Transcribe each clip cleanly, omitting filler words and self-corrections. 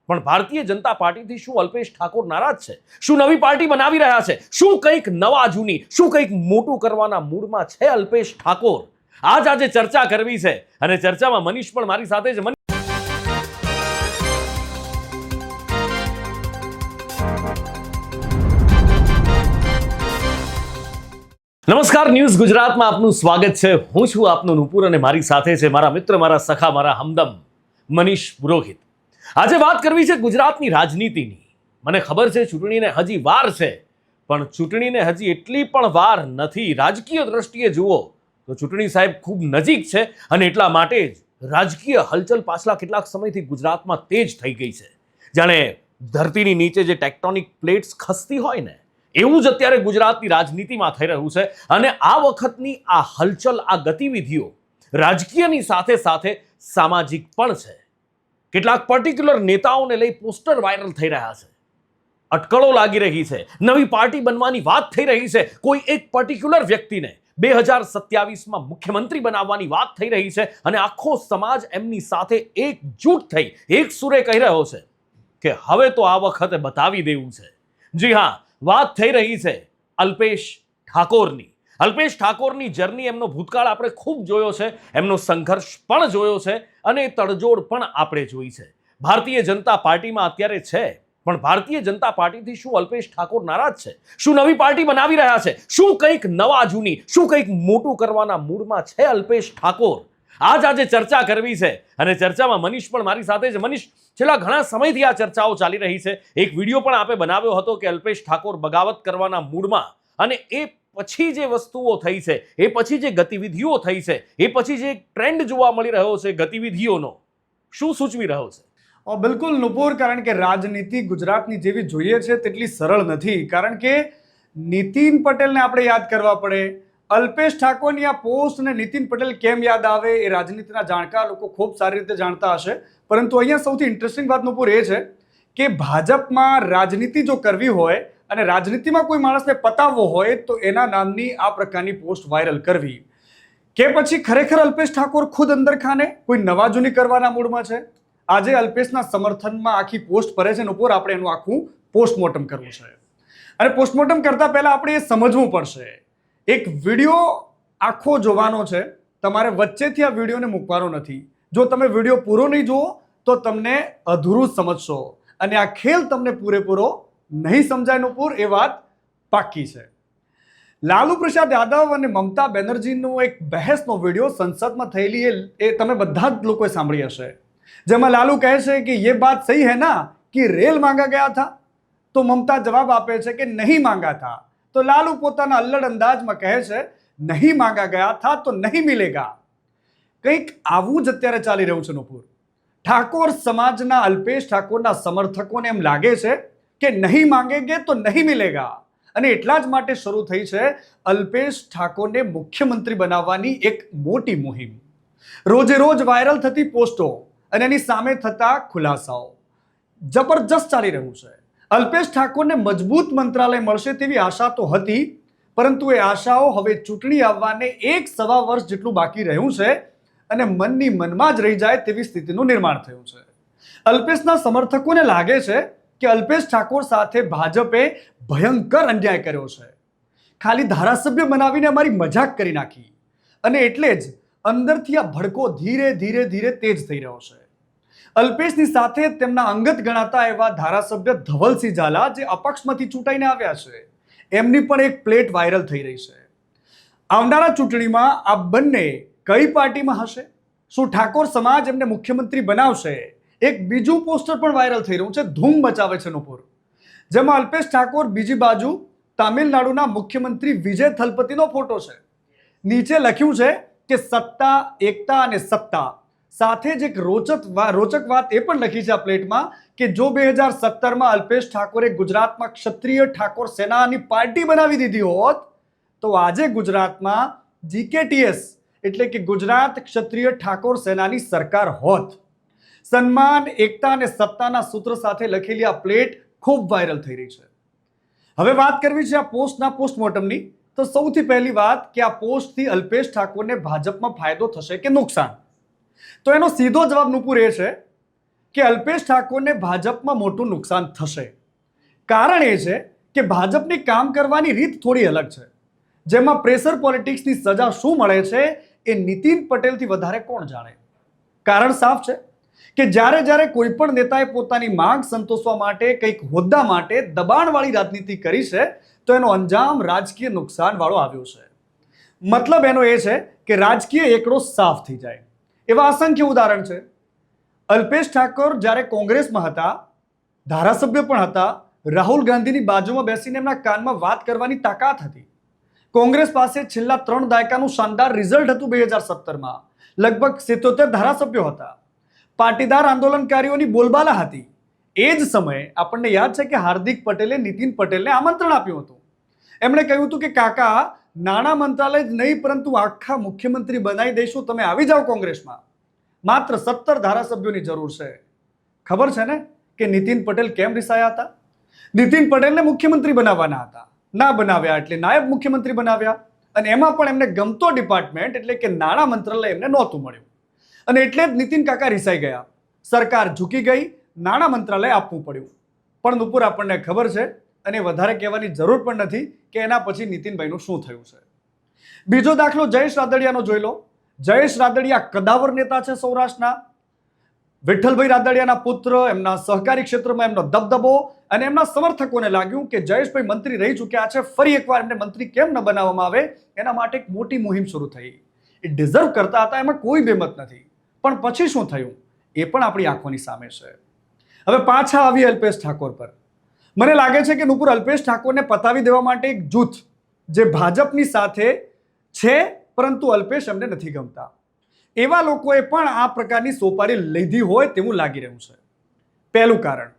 પણ ભારતીય જનતા પાર્ટીથી શું અલ્પેશ ઠાકોર નારાજ છે? શું નવી પાર્ટી બનાવી રહ્યા છે? શું કંઈક નવા જૂની, શું કંઈક મોટું કરવાના મૂડમાં છે અલ્પેશ ઠાકોર? આજે ચર્ચા કરવી છે અને ચર્ચામાં મનીષ પણ મારી સાથે છે. નમસ્કાર, ન્યૂઝ ગુજરાતમાં આપનું સ્વાગત છે. હું છું આપનો નુપુર અને મારી સાથે છે મારા મિત્ર, મારા સખા, મારા હમદમ મનીષ પુરોહિત. આજે વાત કરવી છે ગુજરાતની રાજનીતિની. મને ખબર છે ચૂંટણીને હજી વાર છે, પણ ચૂંટણીને હજી એટલી પણ વાર નથી. રાજકીય દ્રષ્ટિએ જુઓ તો ચૂંટણી સાહેબ ખૂબ નજીક છે અને એટલા માટે જ રાજકીય હલચલ પાછલા કેટલાક સમયથી ગુજરાતમાં તેજ થઈ ગઈ છે. જાણે ધરતીની નીચે જે ટેક્ટોનિક પ્લેટ્સ ખસતી હોય ને, એવું જ અત્યારે ગુજરાતની રાજનીતિમાં થઈ રહ્યું છે. અને આ વખતની આ હલચલ, આ ગતિવિધિઓ રાજકીયની સાથે સાથે સામાજિક પણ છે. કેટલાક પર્ટિક્યુલર નેતાઓને લઈ પોસ્ટર વાયરલ થઈ રહ્યા છે, અટકળો લાગી રહી છે, નવી પાર્ટી બનવાની વાત થઈ રહી છે. કોઈ એક પર્ટિક્યુલર વ્યક્તિને 2027માં મુખ્યમંત્રી બનાવવાની વાત થઈ રહી છે અને આખો સમાજ એમની સાથે એકજૂટ થઈ એક સુરે કહી રહ્યો છે કે હવે તો આ વખતે બતાવી દેવું છે. જી હા, વાત થઈ રહી છે અલ્પેશ ઠાકોરની. અલ્પેશ ઠાકોરની જર્ની, એમનો ભૂતકાળ આપણે ખૂબ જોયો છે, એમનો સંઘર્ષ પણ જોયો છે અને તડજોડ પણ આપણે જોઈ છે. ભારતીય જનતા પાર્ટીમાં અત્યારે છે, પણ ભારતીય જનતા પાર્ટીથી શું અલ્પેશ ઠાકોર નારાજ છે? શું નવી પાર્ટી બનાવી રહ્યા છે? શું કંઈક નવા જૂની, શું કંઈક મોટું કરવાના મૂડમાં છે અલ્પેશ ઠાકોર? આજે ચર્ચા કરવી છે અને ચર્ચામાં મનીષ પણ મારી સાથે છે. મનીષ, છેલ્લા ઘણા સમયથી આ ચર્ચાઓ ચાલી રહી છે. એક વિડીયો પણ આપે બનાવ્યો હતો કે અલ્પેશ ઠાકોર બગાવત કરવાના મૂડમાં, અને એ પછી જે વસ્તુઓ થઈ છે, એ પછી જે ગતિવિધિઓ થઈ છે, એ પછી જે ટ્રેન્ડ જોવા મળી રહ્યો છે ગતિવિધિઓનો, શું સૂચવી રહ્યો છે? બિલકુલ નુપુર, કારણ કે રાજનીતિ ગુજરાતની જેવી જોઈએ છે તેટલી સરળ નથી. કારણ કે નીતિન પટેલને આપણે યાદ કરવા પડે, અલ્પેશ ઠાકોરની આ પોસ્ટ અને નીતિન પટેલ કેમ યાદ આવે એ રાજનીતિના જાણકાર લોકો ખૂબ સારી રીતે જાણતા હશે. પરંતુ અહીંયા સૌથી ઇન્ટરેસ્ટિંગ વાત નુપુર એ છે કે ભાજપમાં રાજનીતિ જો કરવી હોય અને રાજનીતિમાં કોઈ માણસને પતાવવો હોય તો એના નામની આ પ્રકારની પોસ્ટ વાયરલ કરવી, કે પછી ખરેખર અલ્પેશ ઠાકોર ખુદ અંદર ખાને કોઈ નવા જૂની કરવાના મૂડમાં છે. આજે અલ્પેશના સમર્થનમાં આખી પોસ્ટ કરે છે નુપુર. આપણે એનું આખું પોસ્ટમોર્ટમ કરવું છે અને પોસ્ટમોર્ટમ કરતા પહેલા આપણે એ સમજવું પડશે. એક વિડીયો આખો જોવાનો છે, તમારે વચ્ચેથી આ વિડીયોને મૂકવાનો નથી. જો તમે વિડીયો પૂરો નહીં જુઓ તો તમને અધૂરું સમજશો અને આ ખેલ તમને પૂરેપૂરો નહીં સમજાય નુપુર, એ વાત પાક્કી છે. લાલુ પ્રસાદ યાદવ અને મમતા બેનર્જીનો એક બહેસનો વિડીયો સંસદમાં થયેલી એ તમે બધા જ લોકોએ સાંભળી હશે, જેમાં લાલુ કહે છે કે ये बात सही है ना कि रेल मांगा गया था, तो ममता जवाब આપે છે કે નહીં માંગા था. તો લાલુ પોતાના અલ્લડ અંદાજમાં કહે છે નહીં માંગા ગયા था तो नहीं मिलेगा. કંઈક આવું જ અત્યારે ચાલી રહ્યું છે નુપુર. ઠાકોર સમાજના અલ્પેશ ઠાકોરના સમર્થકોને એમ લાગે છે કે નહીં માંગેગે તો નહીં મિલેગા, અને એટલા જ માટે શરૂ થઈ છે અલ્પેશ ઠાકોરને મુખ્યમંત્રી બનાવવાની એક મોટી મુહિમ. રોજે રોજ વાયરલ થતી પોસ્ટો અને એની સામે થતા ખુલાસાઓ જબરજસ્ત ચાલી રહ્યું છે. અલ્પેશ ઠાકોરને મજબૂત મંત્રાલય મળશે તેવી આશા તો હતી, પરંતુ એ આશાઓ હવે ચૂંટણી આવવાને 1-1.25 વર્ષ જેટલું બાકી રહ્યું છે અને મનની મનમાં જ રહી જાય તેવી સ્થિતિનું નિર્માણ થયું છે. અલ્પેશના સમર્થકોને લાગે છે કે અલ્પેશ ઠાકોર સાથે ભાજપે ભયંકર અન્યાય કર્યો છે, ખાલી ધારાસભ્ય બનાવીને અમારી મજાક કરી નાખી, અને એટલે જ અંદરથી આ ભડકો ધીરે ધીરે તેજ થઈ રહ્યો છે. અલ્પેશની સાથે તેમના અંગત ગણાતા એવા ધારાસભ્ય ધવલસિંહ ઝાલા, જે અપક્ષમાંથી ચૂંટાઈને આવ્યા છે, એમની પણ એક પ્લેટ વાયરલ થઈ રહી છે. આવનારા ચૂંટણીમાં આ બંને કઈ પાર્ટીમાં હશે? શું ઠાકોર સમાજ એમને મુખ્યમંત્રી બનાવશે? એક બીજું પોસ્ટર પણ વાયરલ થઈ રહ્યું છે, ધૂમ મચાવે છે નુપુર, જેમાં અલ્પેશ ઠાકોર, બીજી બાજુ તામિલનાડુના મુખ્યમંત્રી વિજય થલપતિનો ફોટો છે. નીચે લખ્યું છે કે સત્તા, એકતા અને સત્તા. સાથે જ એક રોચક વાત એ પણ લખી છે આ પ્લેટમાં કે જો 2017માં અલ્પેશ ઠાકોરે ગુજરાતમાં ક્ષત્રિય ઠાકોર સેનાની પાર્ટી બનાવી દીધી હોત તો આજે ગુજરાતમાં GKTS એટલે કે ગુજરાત ક્ષત્રિય ઠાકોર સેનાની સરકાર હોત. સન્માન, એકતા અને સત્તાના સૂત્ર સાથે લખેલી આ પ્લેટ ખૂબ વાયરલ થઈ રહી છે. હવે વાત કરવી છે આ પોસ્ટના પોસ્ટમોર્ટમની. તો સૌથી પહેલી વાત કે આ પોસ્ટથી અલ્પેશ ઠાકોરને ભાજપમાં ફાયદો થશે કે નુકસાન? તો એનો સીધો જવાબ નુપુર એ છે કે અલ્પેશ ઠાકોરને ભાજપમાં મોટું નુકસાન થશે. કારણ એ છે કે ભાજપની કામ કરવાની રીત થોડી અલગ છે, જેમાં પ્રેશર પોલિટિક્સની સજા શું મળે છે એ નીતિન પટેલથી વધારે કોણ જાણે. કારણ સાફ છે કે જ્યારે કોઈ પણ નેતાએ પોતાની માંગ સંતોષવા માટે કંઈક હોદ્દા માટે દબાણવાળી રાજનીતિ કરી છે તો એનો અંજામ રાજકીય નુકસાન વાળો આવ્યો છે. મતલબ એનો એ છે કે રાજકીય એકડો સાફ થઈ જાય. એવા અસંખ્ય ઉદાહરણ છે. અલ્પેશ ઠાકોર જ્યારે કોંગ્રેસમાં હતા, ધારાસભ્ય પણ હતા, રાહુલ ગાંધીની બાજુમાં બેસીને એમના કાનમાં વાત કરવાની તાકાત હતી. કોંગ્રેસ પાસે છેલ્લા 3 દાયકાનું શાનદાર રિઝલ્ટ હતું. 2017માં લગભગ 77 ધારાસભ્યો હતા. પાટીદાર આંદોલનકારીઓની બોલબાલા હતી. એ જ સમયે આપણને યાદ છે કે હાર્દિક પટેલે નીતિન પટેલને આમંત્રણ આપ્યું હતું. એમણે કહ્યું હતું કે કાકા, નાણાં મંત્રાલય જ નહીં પરંતુ આખા મુખ્યમંત્રી બનાવી દઈશું, તમે આવી જાઓ કોંગ્રેસમાં. માત્ર 17 ધારાસભ્યોની જરૂર છે. ખબર છે ને કે નીતિન પટેલ કેમ રિસાયા હતા? નીતિન પટેલને મુખ્યમંત્રી બનાવવાના હતા. ના બનાવ્યા એટલે નાયબ મુખ્યમંત્રી બનાવ્યા, અને એમાં પણ એમને ગમતો ડિપાર્ટમેન્ટ એટલે કે નાણાં મંત્રાલય એમને નહોતું મળ્યું, અને એટલે જ નીતિન કાકા રિસાઈ ગયા. સરકાર ઝૂકી ગઈ, નાણાં મંત્રાલય આપવું પડ્યું. પણ નુપુર આપણને ખબર છે, અને વધારે કહેવાની જરૂર પણ નથી કે એના પછી નીતિનભાઈનું શું થયું છે. બીજો દાખલો જયેશ રાદડિયાનો જોઈ લો. જયેશ રાદડિયા કદાવર નેતા છે સૌરાષ્ટ્રના. વિઠ્ઠલભાઈ રાદડિયાના પુત્ર, એમના સહકારી ક્ષેત્રમાં એમનો દબદબો, અને એમના સમર્થકોને લાગ્યું કે જયેશભાઈ મંત્રી રહી ચૂક્યા છે, ફરી એકવાર એમને મંત્રી કેમ ન બનાવવામાં આવે. એના માટે એક મોટી મુહિમ શરૂ થઈ. એ ડિઝર્વ કરતા હતા, એમાં કોઈ બેમત નથી. પણ પછી શું થયું એ પણ આપણી આંખોની સામે છે. હવે પાછા આવી અલ્પેશ ઠાકોર પર. મને લાગે છે કે નુપુર અલ્પેશ ઠાકોરને પતાવી દેવા માટે એક જૂથ જે ભાજપની સાથે છે પરંતુ અલ્પેશ એમને નથી ગમતા, એવા લોકોએ પણ આ પ્રકારની સોપારી લીધી હોય તેવું લાગી રહ્યું છે. પહેલું કારણ,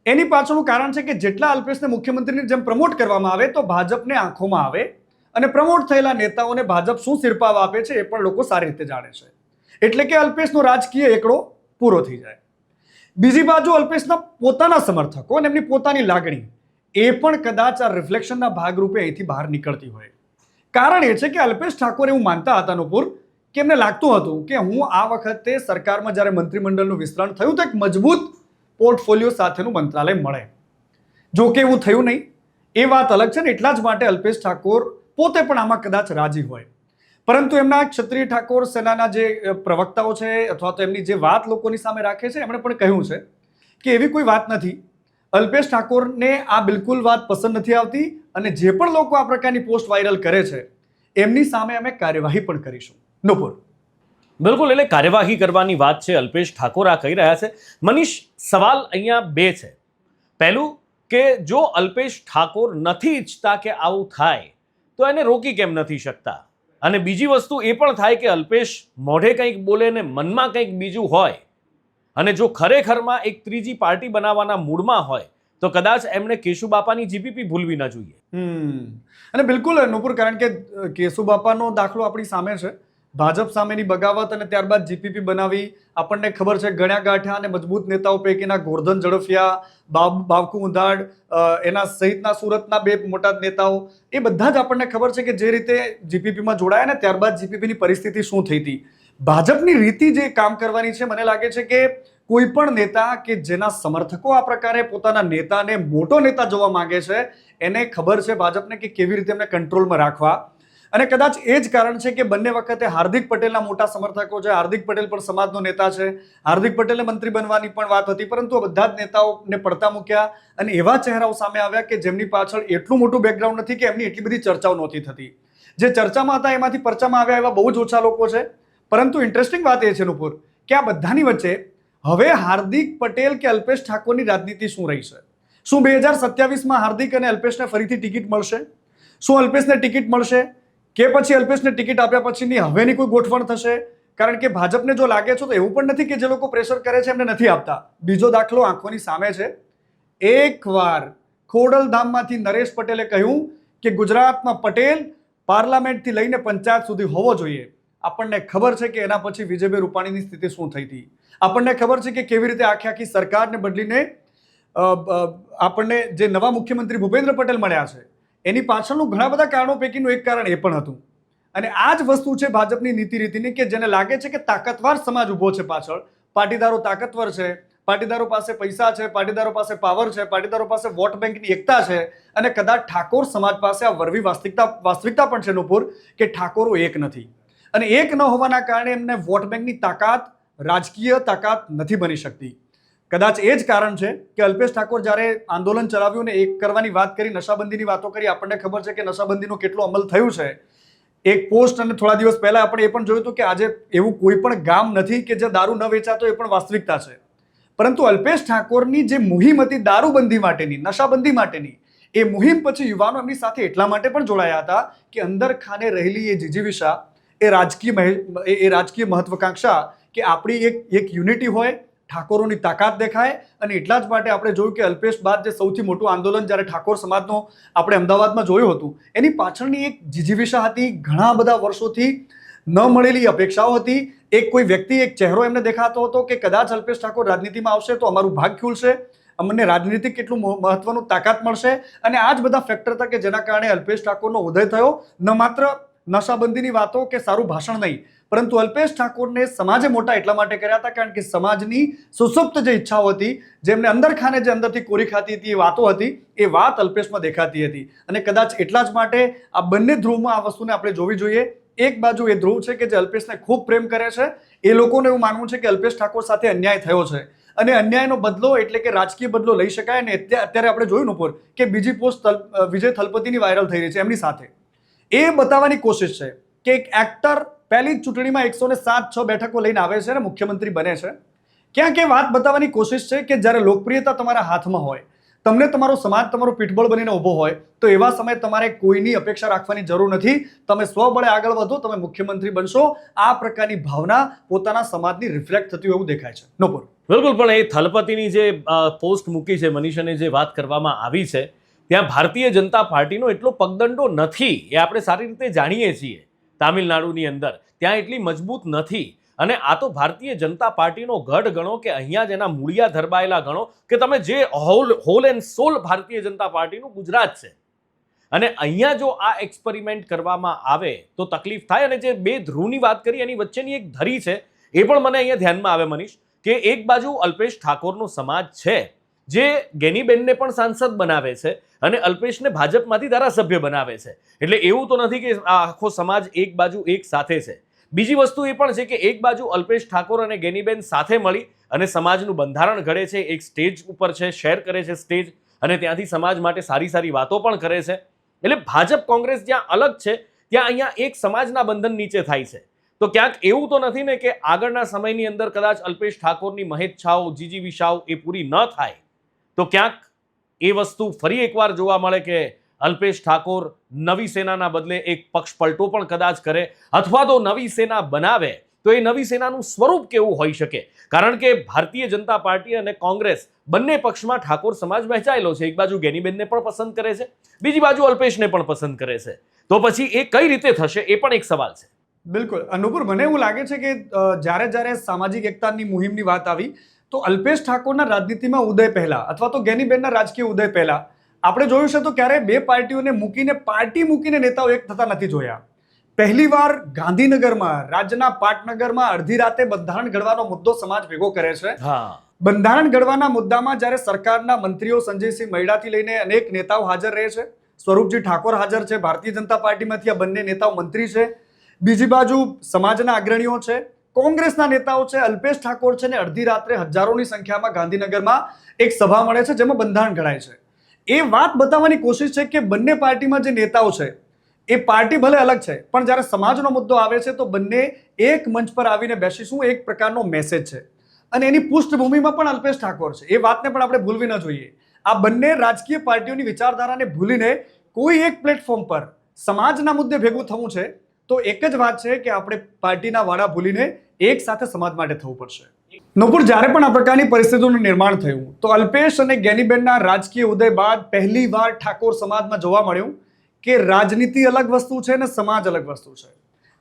એની પાછળનું કારણ છે કે જેટલા અલ્પેશને મુખ્યમંત્રીની જેમ પ્રમોટ કરવામાં આવે તો ભાજપને આંખોમાં આવે, અને પ્રમોટ થયેલા નેતાઓને ભાજપ શું સિરપાવ આપે છે એ પણ લોકો સારી રીતે જાણે છે. એટલે કે અલ્પેશનો રાજકીય એકડો પૂરો થઈ જાય. બીજી બાજુ અલ્પેશના પોતાના સમર્થકો અને એમની પોતાની લાગણી એ પણ કદાચ આ રિફ્લેક્શનના ભાગરૂપે અહીંથી બહાર નીકળતી હોય. કારણ એ છે કે અલ્પેશ ઠાકોર એવું માનતા હતા નુપુર કે એમને લાગતું હતું કે હું આ વખતે સરકારમાં જ્યારે મંત્રીમંડળનું વિસ્તરણ થયું તો એક મજબૂત પોર્ટફોલિયો સાથેનું મંત્રાલય મળે. જો કે એવું થયું નહીં, એ વાત અલગ છે ને. એટલા જ માટે અલ્પેશ ઠાકોર પોતે પણ આમાં કદાચ રાજી હોય, પરંતુ એમના ક્ષત્રિય ઠાકોર સેનાના જે પ્રવક્તાઓ છે અથવા તો એમની જે વાત લોકોની સામે રાખે છે, એમણે પણ કહ્યું છે કે એવી કોઈ વાત નથી. અલ્પેશ ઠાકોરને આ બિલકુલ વાત પસંદ નથી આવતી, અને જે પણ લોકો આ પ્રકારની પોસ્ટ વાયરલ કરે છે એમની સામે અમે કાર્યવાહી પણ કરીશું. નુપુર, બિલકુલ, એટલે કાર્યવાહી કરવાની વાત છે. અલ્પેશ ઠાકોર આ કહી રહ્યા છે. મનીષ, સવાલ અહીંયા બે છે. પહેલું કે જો અલ્પેશ ઠાકોર નથી ઈચ્છતા કે આવું થાય તો એને રોકી કેમ નથી શકતા? અને બીજી વસ્તુ એ પણ થાય કે અલ્પેશ મોઢે કંઈક બોલે ને મનમાં કંઈક બીજું હોય, અને જો ખરેખરમાં એક ત્રીજી પાર્ટી બનાવવાના મૂડમાં હોય તો કદાચ એમણે કેશુબાપાની જીપીપી ભૂલવી ન જોઈએ. અને બિલકુલ નુપુર, કારણ કે કેશુબાપાનો દાખલો આપણી સામે છે. ભાજપ સામેની બગાવત અને ત્યારબાદ જીપીપી બનાવી. આપણને ખબર છે ગણ્યા ગાંઠ્યા અને મજબૂત નેતાઓ પૈકીના ગોરધન ઝડફિયા, બાવકુ ઉંધાડ, એના સહિતના સુરતના 2 મોટા નેતાઓ, એ બધા જ આપણને ખબર છે કે જે રીતે જીપીપીમાં જોડાયા ને ત્યારબાદ જીપીપીની પરિસ્થિતિ શું થઈ હતી. ભાજપની રીતિ જે કામ કરવાની છે, મને લાગે છે કે કોઈ પણ નેતા કે જેના સમર્થકો આ પ્રકારે પોતાના નેતાને મોટો નેતા જોવા માંગે છે, એને ખબર છે ભાજપને કે કેવી રીતે એમને કંટ્રોલમાં રાખવા. અને કદાચ એ જ કારણ છે કે બંને વખતે હાર્દિક પટેલના મોટા સમર્થકો છે. હાર્દિક પટેલ પણ સમાજનો નેતા છે. હાર્દિક પટેલને મંત્રી બનવાની પણ વાત હતી, પરંતુ આ બધા જ નેતાઓને પડતા મૂક્યા, અને એવા ચહેરાઓ સામે આવ્યા કે જેમની પાછળ એટલું મોટું બેકગ્રાઉન્ડ નથી કે એમની એટલી બધી ચર્ચાઓ નહોતી થતી. જે ચર્ચામાં હતા એમાંથી પરચામાં આવ્યા એવા બહુ જ ઓછા લોકો છે. પરંતુ ઇન્ટરેસ્ટિંગ વાત એ છે નુપુર કે આ બધાની વચ્ચે હવે હાર્દિક પટેલ કે અલ્પેશ ઠાકોરની રાજનીતિ શું રહી છે? શું 2027માં હાર્દિક અને અલ્પેશને ફરીથી ટિકિટ મળશે? શું અલ્પેશને ટિકિટ મળશે કે પછી અલ્પેશને ટિકિટ આપ્યા પછીની હવેની કોઈ ગોઠવણ થશે? કારણ કે ભાજપને જો લાગે છે તો એવું પણ નથી કે જે લોકો પ્રેશર કરે છે એમને નથી આપતા. બીજો દાખલો આંખોની સામે છે. એકવાર ખોડલધામમાંથી નરેશ પટેલે કહ્યું કે ગુજરાતમાં પટેલ પાર્લામેન્ટથી લઈને પંચાયત સુધી હોવો જોઈએ. આપણને ખબર છે કે એના પછી વિજયભાઈ રૂપાણીની સ્થિતિ શું થઈ હતી. આપણને ખબર છે કે કેવી રીતે આખી સરકારને બદલીને આપણને જે નવા મુખ્યમંત્રી ભૂપેન્દ્ર પટેલ મળ્યા છે એની પાછળનું ઘણા બધા કારણો પૈકીનું એક કારણ એ પણ હતું. અને આ જ વસ્તુ છે ભાજપની નીતિ રીતિની કે જેને લાગે છે કે તાકાતવાર સમાજ ઊભો છે પાછળ, પાટીદારો તાકાતવર છે, પાટીદારો પાસે પૈસા છે, પાટીદારો પાસે પાવર છે, પાટીદારો પાસે વોટ બેંકની એકતા છે, અને કદાચ ઠાકોર સમાજ પાસે આ વરવી વાસ્તવિકતા પણ છે નુપુર કે ઠાકોરો એક નથી, અને એક ન હોવાના કારણે એમને વોટ બેંકની તાકાત, રાજકીય તાકાત નથી બની શકતી. કદાચ એ જ કારણ છે કે અલ્પેશ ઠાકોર જ્યારે આંદોલન ચલાવ્યું ને એક કરવાની વાત કરી, નશાબંધીની વાતો કરી, આપણને ખબર છે કે નશાબંધીનો કેટલો અમલ થયું છે. એક પોસ્ટ અને થોડા દિવસ પહેલા આપણે એ પણ જોયું હતું કે આજે એવું કોઈ પણ ગામ નથી કે જે દારૂ ન વેચાતો, એ પણ વાસ્તવિકતા છે. પરંતુ અલ્પેશ ઠાકોરની જે મુહિમ હતી દારૂબંધી માટેની, નશાબંધી માટેની, એ મુહિમ પછી યુવાનો એમની સાથે એટલા માટે પણ જોડાયા હતા કે અંદર ખાને રહેલી એ જીજીવિષા, એ રાજકીય મહત્વકાંક્ષા કે આપણી એક યુનિટી હોય, ઠાકોરોની તાકાત દેખાય, અને એટલા જ માટે આપણે જોયું કે અલ્પેશ બાદ જે સૌથી મોટું આંદોલન જ્યારે ઠાકોર સમાજનો આપણે અમદાવાદમાં જોયું હતું, એની પાછળની એક જીજીવિષા હતી, ઘણા બધા વર્ષોથી ન મળેલી અપેક્ષાઓ હતી. એક કોઈ વ્યક્તિ, એક ચહેરો એમને દેખાતો હતો કે કદાચ અલ્પેશ ઠાકોર રાજનીતિમાં આવશે તો અમારું ભાગ ખુલશે, અમને રાજનીતિક કેટલું મહત્વનું તાકાત મળશે, અને આ જ બધા ફેક્ટર હતા કે જેના કારણે અલ્પેશ ઠાકોરનો ઉદય થયો. ન માત્ર નશાબંધીની વાતો કે સારું ભાષણ નહીં, પરંતુ અલ્પેશ ઠાકોરને સમાજે મોટા એટલા માટે કર્યા હતા કારણ કે સમાજની સુસુપ્ત જે ઈચ્છાઓ હતી, જેમને અંદર ખાને જે અંદરથી કોરી ખાતી હતી, એ વાતો હતી, એ વાત અલ્પેશમાં દેખાતી હતી. અને કદાચ એટલા જ માટે આ બંને ધ્રુવમાં આ વસ્તુને આપણે જોવી જોઈએ. એક બાજુ એ ધ્રુવ છે કે જે અલ્પેશને ખૂબ પ્રેમ કરે છે, એ લોકોને એવું માનવું છે કે અલ્પેશ ઠાકોર સાથે અન્યાય થયો છે, અને અન્યાયનો બદલો એટલે કે રાજકીય બદલો લઈ શકાય. અને અત્યારે આપણે જોયું ઉપર કે બીજી પોસ્ટ વિજય થલપતિની વાયરલ થઈ રહી છે એમની સાથે. એ બતાવવાની કોશિશ છે કે એક એક્ટર પહેલી જ ચૂંટણીમાં 107-6 બેઠકો લઈને આવે છે અને મુખ્યમંત્રી બને છે. ક્યાંક એ વાત બતાવવાની કોશિશ છે કે જ્યારે લોકપ્રિયતા તમારા હાથમાં હોય, તમને તમારો સમાજ તમારો પીઠબળ બનીને ઊભો હોય, તો એવા સમયે તમારે કોઈની અપેક્ષા રાખવાની જરૂર નથી. તમે સ્વબળે આગળ વધો, તમે મુખ્યમંત્રી બનશો. આ પ્રકારની ભાવના પોતાના સમાજની રિફ્લેક્ટ થતી એવું દેખાય છે. નોપુર બિલકુલ. પણ એ થલપતિની જે પોસ્ટ મૂકી છે, મનીષને જે વાત કરવામાં આવી છે, ત્યાં ભારતીય જનતા પાર્ટીનો એટલો પગદંડો નથી, એ આપણે સારી રીતે જાણીએ છીએ. તામિલનાડુની અંદર ત્યાં એટલી મજબૂત નથી, અને આ તો ભારતીય જનતા પાર્ટીનો ગઢ ગણો કે અહીંયા જ એના મૂળિયા ધરબાયેલા ગણો કે તમે જે હોલ એન્ડ સોલ ભારતીય જનતા પાર્ટીનું ગુજરાત છે. અને અહીંયા જો આ એક્સપેરિમેન્ટ કરવામાં આવે તો તકલીફ થાય. અને જે બે ધ્રુવની વાત કરી એની વચ્ચેની એક ધરી છે, એ પણ મને અહીંયા ધ્યાનમાં આવે મનીષ, કે એક બાજુ અલ્પેશ ઠાકોરનો સમાજ છે જે ગેનીબેનને પણ સાંસદ બનાવે છે અને અલ્પેશને ભાજપમાંથી ધારાસભ્ય બનાવે છે. એટલે એવું તો નથી કે આ આખો સમાજ એક બાજુ એક સાથે છે. બીજી વસ્તુ એ પણ છે કે એક બાજુ અલ્પેશ ઠાકોર અને ગેનીબેન સાથે મળી અને સમાજનું બંધારણ ઘડે છે, એક સ્ટેજ ઉપર છે, શેર કરે છે સ્ટેજ, અને ત્યાંથી સમાજ માટે સારી સારી વાતો પણ કરે છે. એટલે ભાજપ કોંગ્રેસ જ્યાં અલગ છે ત્યાં અહીંયા એક સમાજના બંધન નીચે થાય છે. તો ક્યાંક એવું તો નથી ને કે આગળના સમયની અંદર કદાચ અલ્પેશ ઠાકોરની મહેચ્છાઓ, જીજીવિષાઓ એ પૂરી ન થાય તો ક્યાંક એ વસ્તુ ફરી એકવાર જોવા મળે કે અલ્પેશ ઠાકોર નવી સેનાના બદલે એક પક્ષ પલટો પણ કદાચ કરે, અથવા તો નવી સેના બનાવે તો એ નવી સેનાનું સ્વરૂપ કેવું હોઈ શકે. કારણ કે ભારતીય જનતા પાર્ટી અને કોંગ્રેસ બંને પક્ષમાં ઠાકોર સમાજ વહેંચાયેલો છે. એક બાજુ ગેનીબેનને પણ પસંદ કરે છે, બીજી બાજુ અલ્પેશને પણ પસંદ કરે છે. તો પછી એ કઈ રીતે થશે એ પણ એક સવાલ છે. બિલકુલ અનુપુર, મને એવું લાગે છે કે જ્યારે સામાજિક એકતાની મુહિમની વાત આવી તો અલ્પેશ ઠાકોરના રાજનીતિમાં ઉદય પહેલા અથવા તો ગેનીબેનના રાજકીય ઉદય પહેલા આપણે જોયું છે તો ક્યારેય બે પાર્ટીઓને પાર્ટી મૂકીને નેતાઓ એક થતા નથી જોયા. પહેલીવાર ગાંધીનગરમાં, રાજ્યના પાટનગરમાં અડધી રાતે બંધારણ ઘડવાનો મુદ્દો સમાજ ભેગો કરે છે. બંધારણ ઘડવાના મુદ્દામાં જ્યારે સરકારના મંત્રીઓ સંજયસિંહ મૈડાથી લઈને અનેક નેતાઓ હાજર રહે છે, સ્વરૂપજી ઠાકોર હાજર છે, ભારતીય જનતા પાર્ટીમાંથી આ બંને નેતાઓ મંત્રી છે, બીજી બાજુ સમાજના અગ્રણીઓ છે, કોંગ્રેસના નેતાઓ છે, અલ્પેશ ઠાકોર છે, ને અડધી રાત્રે હજારોની સંખ્યામાં ગાંધીનગરમાં એક સભા મળે છે જેમાં બંધારણ ઘડાય છે. એ વાત બતાવવાની કોશિશ છે કે બંને પાર્ટીમાં જે નેતાઓ છે એ પાર્ટી ભલે અલગ છે, પણ જ્યારે સમાજનો મુદ્દો આવે છે તો બંને એક મંચ પર આવીને બેસીશું, એક પ્રકારનો મેસેજ છે. અને એની પૃષ્ઠભૂમિમાં પણ અલ્પેશ ઠાકોર છે. એ વાતને પણ આપણે ભૂલવી ન જોઈએ. આ બંને રાજકીય પાર્ટીઓની વિચારધારાને ભૂલીને કોઈ એક પ્લેટફોર્મ પર સમાજના મુદ્દે ભેગું થવું છે તો એક જ વાત છે કે આપણે પાર્ટીના વાડા ભૂલીને એક સાથે સમાજ માટે થવું પડશે. નોપુર, જ્યારે પણ આ પ્રકારની પરિસ્થિતિનું નિર્માણ થયું તો અલ્પેશ અને ગેનીબેનના રાજકીય ઉદય બાદ પહેલીવાર ઠાકોર સમાજમાં જોવા મળ્યું કે રાજનીતિ અલગ વસ્તુ છે ને સમાજ અલગ વસ્તુ છે.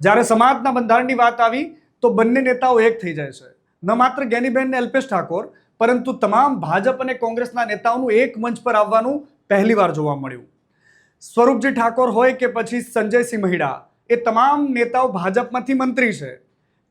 જ્યારે સમાજના બંધારણની વાત આવી તો બંને નેતાઓ એક થઈ જાય છે. ન માત્ર ગેનીબેન ને અલ્પેશ ઠાકોર, પરંતુ તમામ ભાજપ અને કોંગ્રેસના નેતાઓનું એક મંચ પર આવવાનું પહેલીવાર જોવા મળ્યું. સ્વરૂપજી ઠાકોર હોય કે પછી સંજયસિંહ મહિડા, એ તમામ નેતાઓ ભાજપમાંથી મંત્રી છે,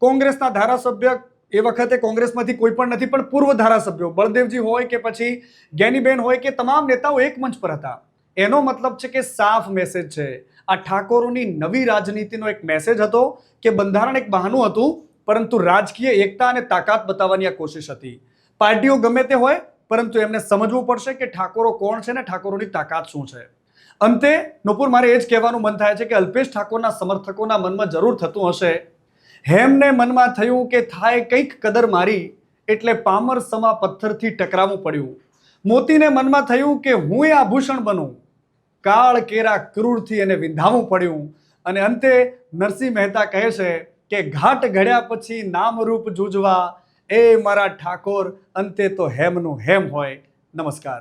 કોંગ્રેસના ધારાસભ્ય એ વખતે કોંગ્રેસમાંથી કોઈ પણ નથી, પણ પૂર્વ ધારાસભ્યો બળદેવજી હોય કે પછી જ્ઞાનીબેન હોય કે તમામ નેતાઓ એક મંચ પર હતા. એનો મતલબ છે કે સાફ મેસેજ છે. આ ઠાકોરોની નવી રાજનીતિનો એક મેસેજ હતો કે બંધારણ એક બહાનું હતું, પરંતુ રાજકીય એકતા અને તાકાત બતાવવાની આ કોશિશ હતી. પાર્ટીઓ ગમે તે હોય, પરંતુ એમને સમજવું પડશે કે ઠાકોરો કોણ છે ને ઠાકોરોની તાકાત શું છે. અંતે નુપુર, મારે એ જ કહેવાનું મન થાય છે કે અલ્પેશ ઠાકોરના સમર્થકોના મનમાં જરૂર થતું હશે, હેમને મનમાં થયું કે થાય કંઈક કદર મારી એટલે પામર સમા પથ્થરથી ટકરાવું પડ્યું. મોતીને મનમાં થયું કે હું એ આભૂષણ બનું, કાળ કેરા ક્રૂરથી એને વિંધાવું પડ્યું. અને અંતે નરસિંહ મહેતા કહે છે કે ઘાટ ઘડ્યા પછી નામરૂપ જૂજવા, એ મારા ઠાકોર અંતે તો હેમનું હેમ હોય. નમસ્કાર.